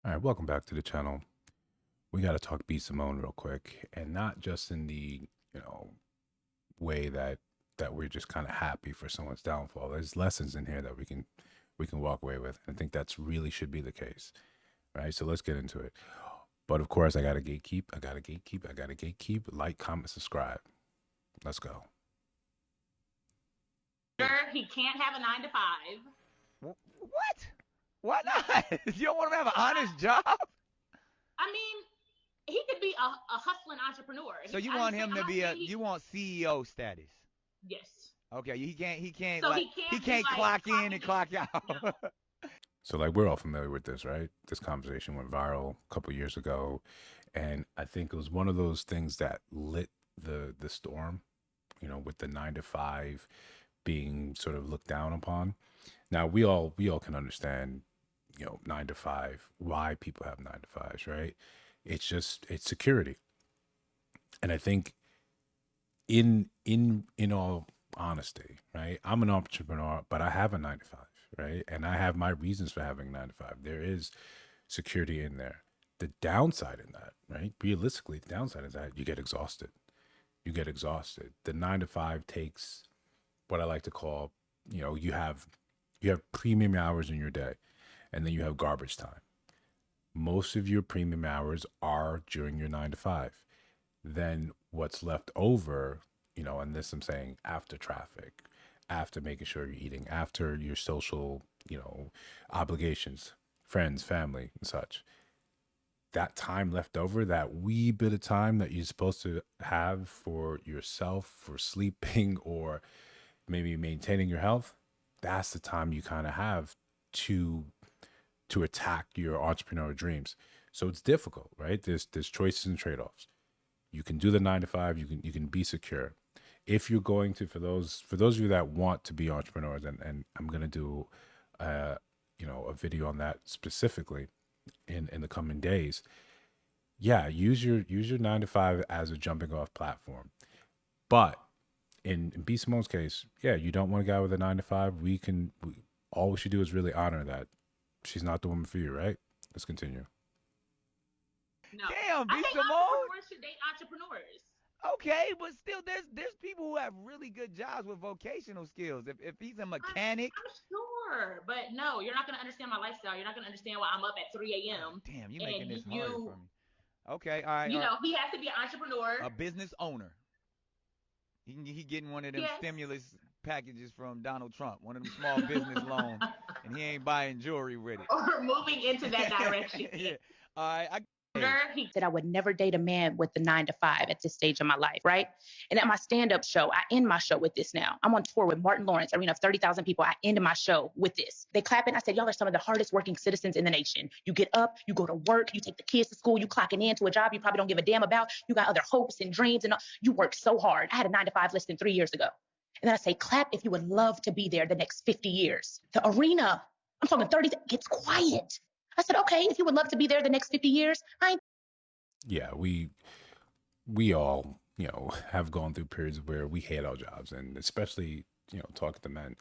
All right, welcome back to the channel. We got to talk B Simone real quick, and not just in the you know way that we're just kind of happy for someone's downfall. There's lessons in here that we can walk away with. I think that's really should be the case, right? So let's get into it. But of course, I got to gatekeep. I got to gatekeep. I got to gatekeep. Like, comment, subscribe. Let's go. He can't have a 9 to 5. What? Why not? You don't want him to have an honest job? I mean, he could be a hustling entrepreneur. So you want him to be you want CEO status? Yes. Okay, he can't So like he can't like clock in and clock out. No. So like we're all familiar with this, right? This conversation went viral a couple years ago, and I think it was one of those things that lit the storm, with the 9 to 5 being sort of looked down upon. Now we all can understand, 9 to 5, why people have 9 to 5s, right? It's security. And I think in all honesty, right? I'm an entrepreneur, but I have a 9 to 5, right? And I have my reasons for having 9 to 5. There is security in there. The downside in that, right? Realistically, the downside is that you get exhausted. You get exhausted. The 9 to 5 takes what I like to call, you have premium hours in your day, and then you have garbage time. Most of your premium hours are during your 9 to 5. Then what's left over, and this I'm saying after traffic, after making sure you're eating, after your social, obligations, friends, family, and such. That time left over, that wee bit of time that you're supposed to have for yourself, for sleeping, or maybe maintaining your health, that's the time you kind of have to attack your entrepreneurial dreams. So it's difficult, right? There's choices and trade-offs. You can do the 9 to 5, you can be secure. If you're going to, for those of you that want to be entrepreneurs, and I'm gonna do a video on that specifically in the coming days. Yeah, use your 9 to 5 as a jumping off platform. But in B Simone's case, yeah, you don't want a guy with a 9 to 5. All we should do is really honor that she's not the woman for you, right? Let's continue. No. Damn, I B think Simone. entrepreneurs should date entrepreneurs. Okay, but still, there's people who have really good jobs with vocational skills. If he's a mechanic, I'm sure, but no, you're not gonna understand my lifestyle. You're not gonna understand why I'm up at 3 a.m. damn, you making And this harder you, for me. Okay, all right, you all right. know, he has to be an entrepreneur. A business owner. He getting one of them Yes. stimulus packages from Donald Trump, one of them small business loans, and he ain't buying jewelry with it. Or moving into that direction. Yeah. All right. He Said I would never date a man with the 9 to 5 at this stage of my life, right? And at my stand-up show, I end my show with this now. I'm on tour with Martin Lawrence, arena of 30,000 people. I end my show with this. They clap it. I said, y'all are some of the hardest working citizens in the nation. You get up, you go to work, you take the kids to school, you clocking in to a job you probably don't give a damn about. You got other hopes and dreams, and you work so hard. I had a 9 to 5 less than 3 years ago. And then I say, clap if you would love to be there the next 50 years. The arena, I'm talking 30, gets quiet. I said, okay, if you would love to be there the next 50 years, I ain't. Yeah, we all, have gone through periods where we hate our jobs, and especially, talking to men.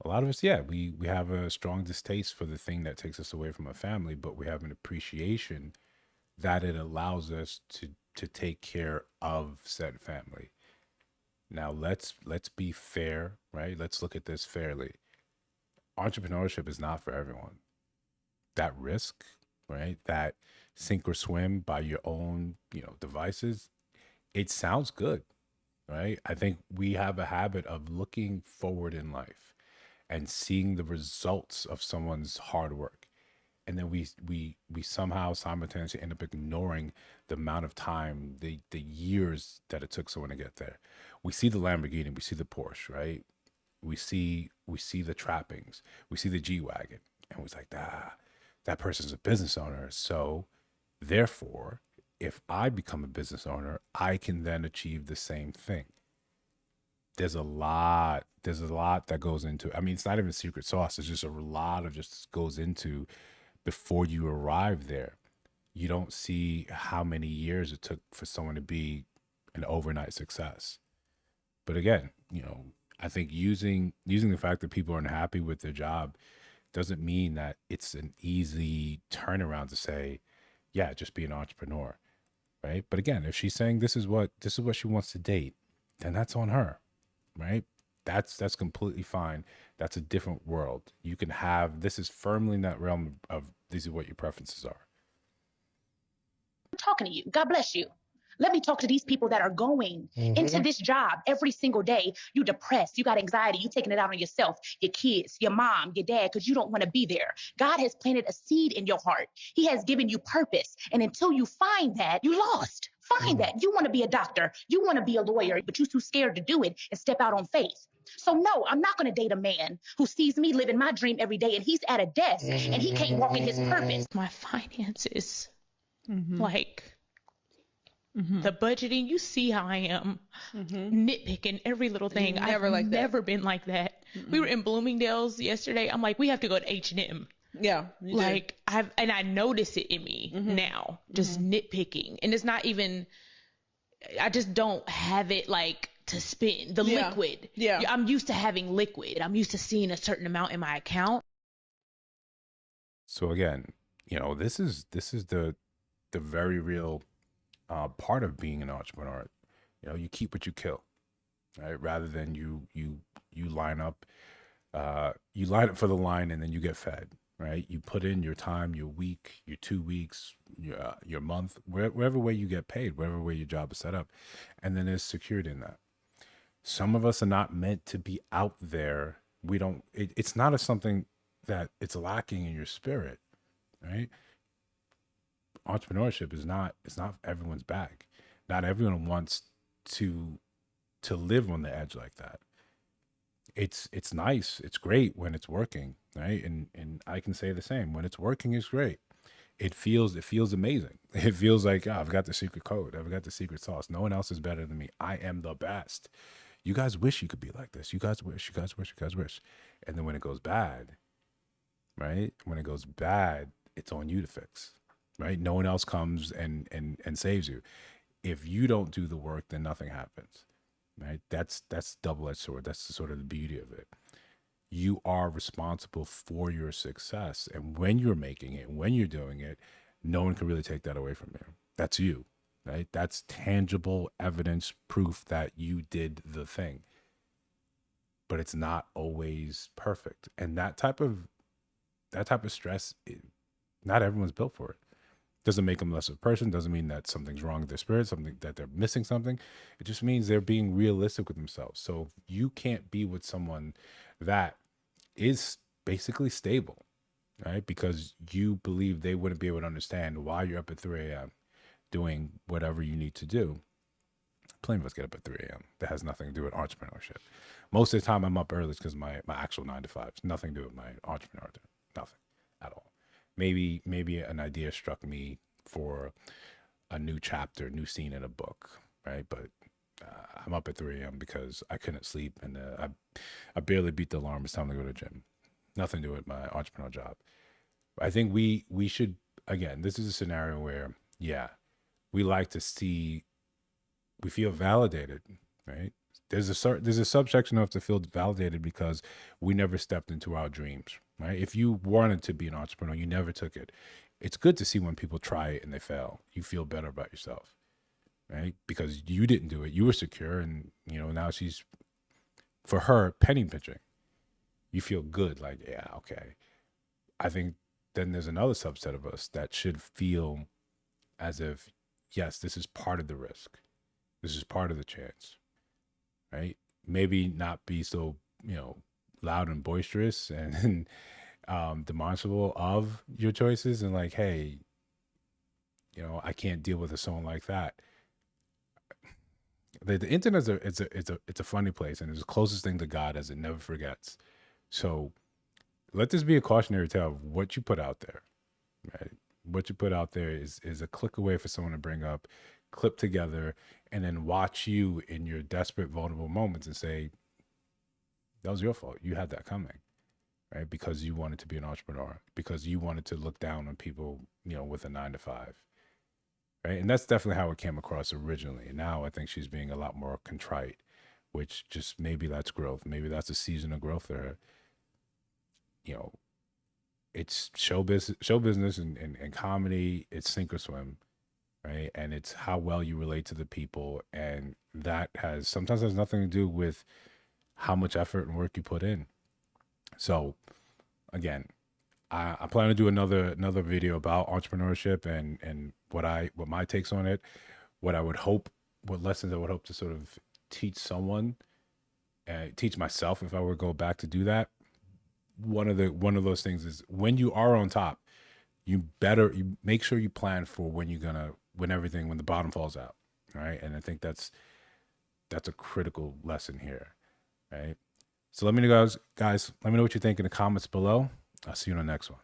A lot of us, yeah, we have a strong distaste for the thing that takes us away from our family, but we have an appreciation that it allows us to take care of said family. Now let's be fair, right? Let's look at this fairly. Entrepreneurship is not for everyone. That risk, right? That sink or swim by your own, devices, it sounds good, right? I think we have a habit of looking forward in life and seeing the results of someone's hard work. And then we somehow simultaneously end up ignoring the amount of time, the years that it took someone to get there. We see the Lamborghini, we see the Porsche, right? We see the trappings, we see the G Wagon, and we're like, that person's a business owner. So therefore, if I become a business owner, I can then achieve the same thing. There's a lot that goes into it. I mean, it's not even secret sauce. It's just a lot of just goes into before you arrive there. You don't see how many years it took for someone to be an overnight success. But again, I think using the fact that people are unhappy with their job doesn't mean that it's an easy turnaround to say, yeah, just be an entrepreneur, right? But again, if she's saying this is what she wants to date, then that's on her, right? That's completely fine. That's a different world. You can have, this is firmly in that realm of these are what your preferences are. I'm talking to you. God bless you. Let me talk to these people that are going into this job every single day. You depressed, you got anxiety, you taking it out on yourself, your kids, your mom, your dad, because you don't want to be there. God has planted a seed in your heart. He has given you purpose. And until you find that, you lost. Find that. You want to be a doctor, you want to be a lawyer, but you're too scared to do it and step out on faith. So no, I'm not going to date a man who sees me living my dream every day and he's at a desk and he can't walk in his purpose. My finances, like the budgeting, you see how I am nitpicking every little thing. I've never been like that. We were in Bloomingdale's yesterday. I'm like, we have to go to H&M. Yeah. Like I notice it in me now, just nitpicking. And it's not even, I just don't have it like to spend the liquid. Yeah. I'm used to having liquid. I'm used to seeing a certain amount in my account. So again, this is the very real part of being an entrepreneur. You keep what you kill, right? Rather than you line up, for the line and then you get fed, right? You put in your time, your week, your 2 weeks, your month, wherever way you get paid, wherever way your job is set up, and then there's security in that. Some of us are not meant to be out there. It's not something that it's lacking in your spirit, right? Entrepreneurship is not, it's not everyone's bag. Not everyone wants to live on the edge like that. It's nice, it's great when it's working, right? And I can say the same. When it's working, it's great. It feels amazing. It feels like, I've got the secret code. I've got the secret sauce. No one else is better than me. I am the best. You guys wish you could be like this. You guys wish. And then when it goes bad, right? When it goes bad, it's on you to fix, right? No one else comes and saves you. If you don't do the work, then nothing happens, right? That's double-edged sword. That's the sort of the beauty of it. You are responsible for your success. And when you're making it, when you're doing it, no one can really take that away from you. That's you, right? That's tangible evidence, proof that you did the thing. But it's not always perfect. And that type of stress, not everyone's built for it. Doesn't make them less of a person. Doesn't mean that something's wrong with their spirit, something that they're missing something. It just means they're being realistic with themselves. So you can't be with someone that is basically stable, right? Because you believe they wouldn't be able to understand why you're up at 3 a.m. doing whatever you need to do. Plenty of us get up at 3 a.m. That has nothing to do with entrepreneurship. Most of the time I'm up early because my actual 9 to 5 nothing to do with my entrepreneurship. Nothing at all. Maybe an idea struck me for a new chapter, new scene in a book, right? But I'm up at 3 a.m. because I couldn't sleep and I barely beat the alarm. It's time to go to the gym. Nothing to do with my entrepreneurial job. I think we should, again, this is a scenario where, we like to see, we feel validated, right? There's a subsection of to feel validated because we never stepped into our dreams, right? If you wanted to be an entrepreneur, you never took it. It's good to see when people try it and they fail. You feel better about yourself, right? Because you didn't do it. You were secure, and now she's, for her, penny pinching. You feel good, like, yeah, okay. I think then there's another subset of us that should feel as if, yes, this is part of the risk. This is part of the chance, right? Maybe not be so, loud and boisterous and demonstrable of your choices and like, hey, I can't deal with someone like that. The internet is it's a funny place, and it's the closest thing to God as it never forgets. So let this be a cautionary tale of what you put out there, right? What you put out there is a click away for someone to bring up, clip together, and then watch you in your desperate, vulnerable moments and say, that was your fault. You had that coming, right? Because you wanted to be an entrepreneur, because you wanted to look down on people, with a 9 to 5, right? And that's definitely how it came across originally. And now I think she's being a lot more contrite, which just maybe that's growth. Maybe that's a season of growth for her. it's show business and comedy. It's sink or swim, right? And it's how well you relate to the people, and that sometimes has nothing to do with how much effort and work you put in. So again, I plan to do another video about entrepreneurship and what my takes on it, what lessons I would hope to sort of teach someone, teach myself if I were to go back to do that. One of those things is when you are on top, you make sure you plan for when the bottom falls out, right? And I think that's a critical lesson here, right? So let me know, guys. Let me know what you think in the comments below. I'll see you on the next one.